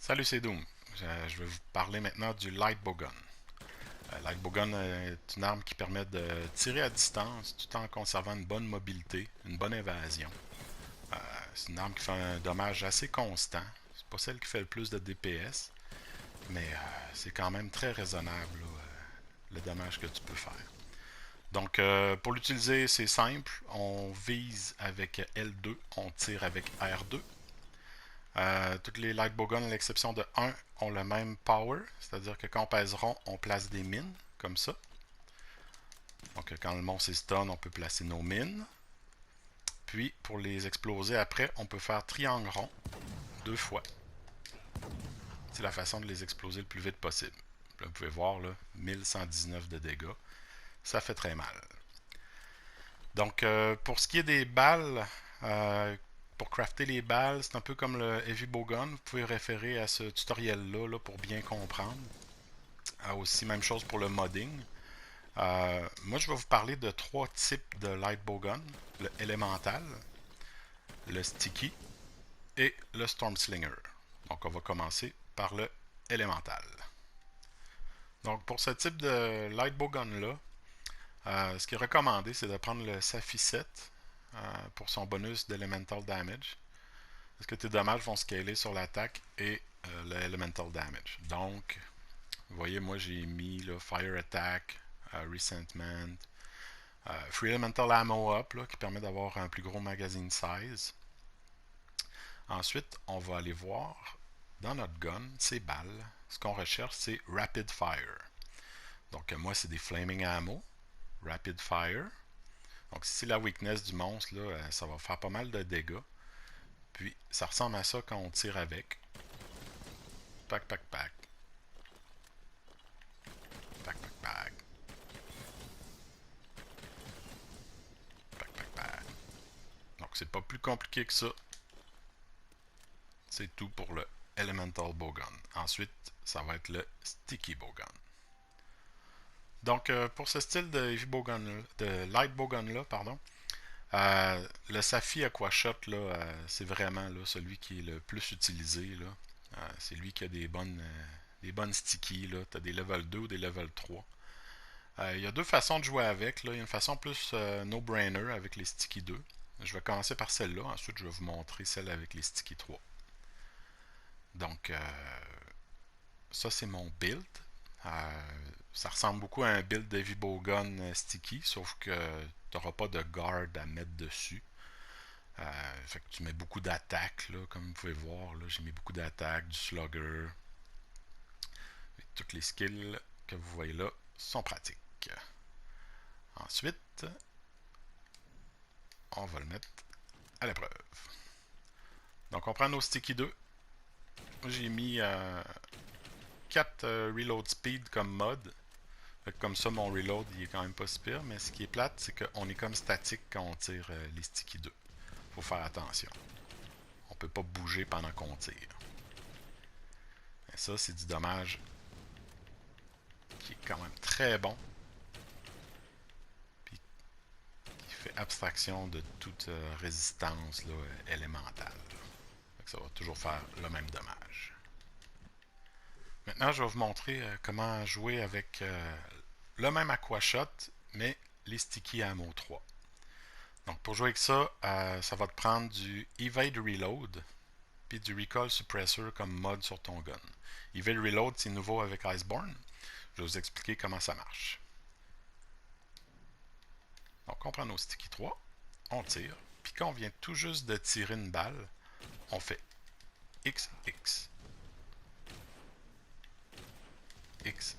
Salut, c'est Doom. Je vais vous parler maintenant du Lightbowgun. Lightbowgun est une arme qui permet de tirer à distance tout en conservant une bonne mobilité, une bonne évasion. C'est une arme qui fait un dommage assez constant. C'est pas celle qui fait le plus de DPS, mais c'est quand même très raisonnable là, le dommage que tu peux faire. Donc, pour l'utiliser, c'est simple. On vise avec L2, on tire avec R2. Toutes les Lightbowguns, à l'exception de 1, ont le même power, c'est-à-dire que quand on pèse rond, on place des mines, comme ça. Donc quand le monstre est stun, on peut placer nos mines. Puis pour les exploser après, on peut faire triangle rond 2 fois. C'est la façon de les exploser le plus vite possible. Là, vous pouvez voir, là, 1119 de dégâts. Ça fait très mal. Donc pour ce qui est des balles, pour crafter les balles, c'est un peu comme le Heavy Bowgun. Vous pouvez référer à ce tutoriel-là là, pour bien comprendre. Aussi, même chose pour le modding. Moi, je vais vous parler de 3 types de light bowgun. Le élémental, le sticky et le storm slinger. Donc, on va commencer par le élémental. Donc, pour ce type de light bowgun-là, ce qui est recommandé, c'est de prendre le Saphi 7 pour son bonus d'elemental damage. Parce que tes dommages vont scaler sur l'attaque et le elemental damage. Donc, vous voyez, moi j'ai mis le Fire Attack, Resentment, Free Elemental Ammo Up, là, qui permet d'avoir un plus gros magazine size. Ensuite, on va aller voir dans notre gun, ces balles. Ce qu'on recherche, c'est Rapid Fire. Donc, moi, c'est des Flaming Ammo, Rapid Fire. Donc, si c'est la weakness du monstre, là, ça va faire pas mal de dégâts. Puis, ça ressemble à ça quand on tire avec. Pac, pac, pac. Pac, pac, pac. Pac, pac, pac. Donc, c'est pas plus compliqué que ça. C'est tout pour le Elemental Bowgun. Ensuite, ça va être le Sticky Bowgun. Donc, pour ce style de, heavy bowgun, de Light Bowgun là, pardon, le Saphi Aquashot, là, c'est vraiment là, celui qui est le plus utilisé. Là. C'est lui qui a des bonnes sticky. Tu as des level 2 ou des level 3. Il y a deux façons de jouer avec. Là. Il y a une façon plus no-brainer avec les sticky 2. Je vais commencer par celle-là. Ensuite, je vais vous montrer celle avec les sticky 3. Donc, ça, c'est mon build. Ça ressemble beaucoup à un build de Heavy Bowgun sticky, sauf que tu n'auras pas de guard à mettre dessus. Fait que tu mets beaucoup d'attaques, comme vous pouvez voir. J'ai mis beaucoup d'attaques, du slugger. Et toutes les skills que vous voyez là sont pratiques. Ensuite, on va le mettre à l'épreuve. Donc, on prend nos sticky 2. J'ai mis 4 reload speed comme mode. Comme ça, mon reload, il est quand même pas si pire. Mais ce qui est plate, c'est qu'on est comme statique quand on tire les sticky 2. Faut faire attention. On peut pas bouger pendant qu'on tire. Et ça, c'est du dommage qui est quand même très bon. Puis qui fait abstraction de toute résistance là, élémentale. Ça va toujours faire le même dommage. Maintenant, je vais vous montrer comment jouer avec le même Aquashot, mais les Sticky Ammo 3. Donc, pour jouer avec ça, ça va te prendre du Evade Reload, puis du Recoil Suppressor comme mode sur ton gun. Evade Reload, c'est nouveau avec Iceborne. Je vais vous expliquer comment ça marche. Donc, on prend nos Sticky 3, on tire, puis quand on vient tout juste de tirer une balle, on fait XX. XX.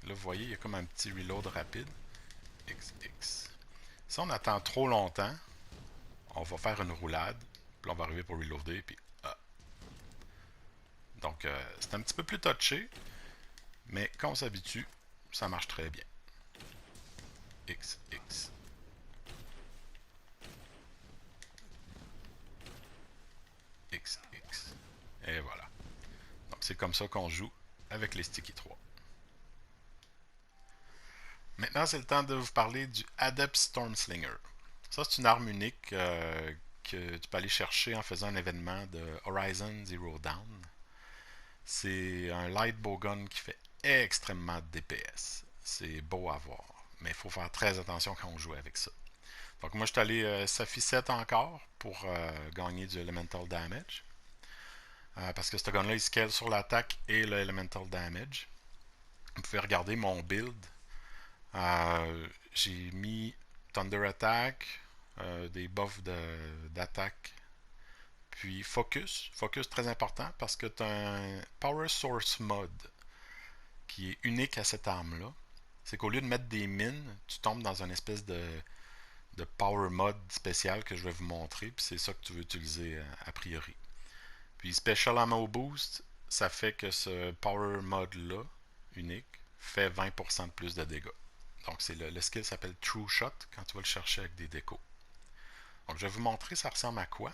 Là, vous voyez, il y a comme un petit reload rapide. XX. Si on attend trop longtemps, on va faire une roulade, puis on va arriver pour reloader, puis donc c'est un petit peu plus touché, mais quand on s'habitue, ça marche très bien. XX. XX. Et voilà. Donc c'est comme ça qu'on joue avec les Sticky 3. Maintenant, c'est le temps de vous parler du Adept Stormslinger. Ça, c'est une arme unique que tu peux aller chercher en faisant un événement de Horizon Zero Dawn. C'est un light bowgun qui fait extrêmement de DPS. C'est beau à voir, mais il faut faire très attention quand on joue avec ça. Donc moi je suis allé Safi 7 encore pour gagner du Elemental Damage. Parce que ce gun-là il scale sur l'attaque et le Elemental Damage. Vous pouvez regarder mon build. J'ai mis Thunder Attack, des buffs d'attaque, puis Focus. Focus très important parce que tu as un Power Source Mode qui est unique à cette arme-là. C'est qu'au lieu de mettre des mines, tu tombes dans une espèce de Power Mode spécial que je vais vous montrer, puis c'est ça que tu veux utiliser a priori. Puis Special Ammo Boost, ça fait que ce Power Mode-là, unique, fait 20% de plus de dégâts. Donc le skill s'appelle True Shot quand tu vas le chercher avec des décos. Donc je vais vous montrer ça ressemble à quoi.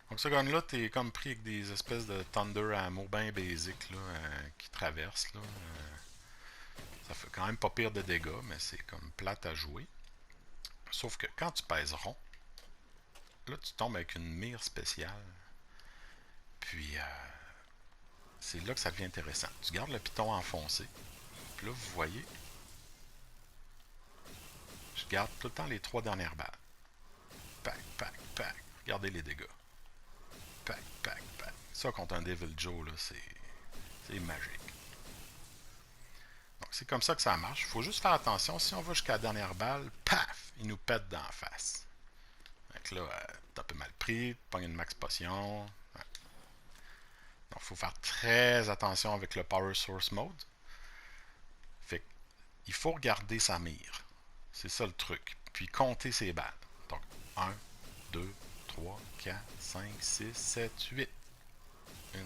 Donc ce gun-là, t'es comme pris avec des espèces de Thunder Ammo bien basic là, qui traversent. Là. Ça fait quand même pas pire de dégâts, mais c'est comme plate à jouer. Sauf que quand tu pèses rond, là tu tombes avec une mire spéciale. Puis c'est là que ça devient intéressant. Tu gardes le piton enfoncé. Puis là, vous voyez, je garde tout le temps les 3 dernières balles. Pac, pac, pac. Regardez les dégâts. Pac, pac, pac. Ça, contre un Devil Joe, là, c'est magique. Donc, c'est comme ça que ça marche. Il faut juste faire attention. Si on va jusqu'à la dernière balle, paf, il nous pète d'en face. Donc là, t'as un peu mal pris, tu pognes une max potion. Ouais. Donc, il faut faire très attention avec le Power Source Mode. Fait il faut regarder sa mire. C'est ça le truc. Puis compter ses balles. Donc, 1, 2, 3, 4, 5, 6, 7, 8. 1,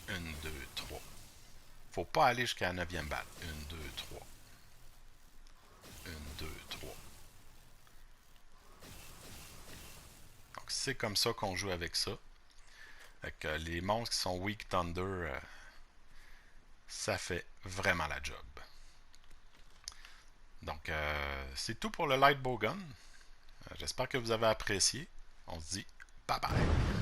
2. 1, 2, 3. Faut pas aller jusqu'à la 9e balle. 1, 2, 3. 1, 2, 3. Donc, c'est comme ça qu'on joue avec ça. Avec les monstres qui sont Weak Thunder, ça fait vraiment la job. Donc, c'est tout pour le Light Bowgun. J'espère que vous avez apprécié. On se dit bye bye.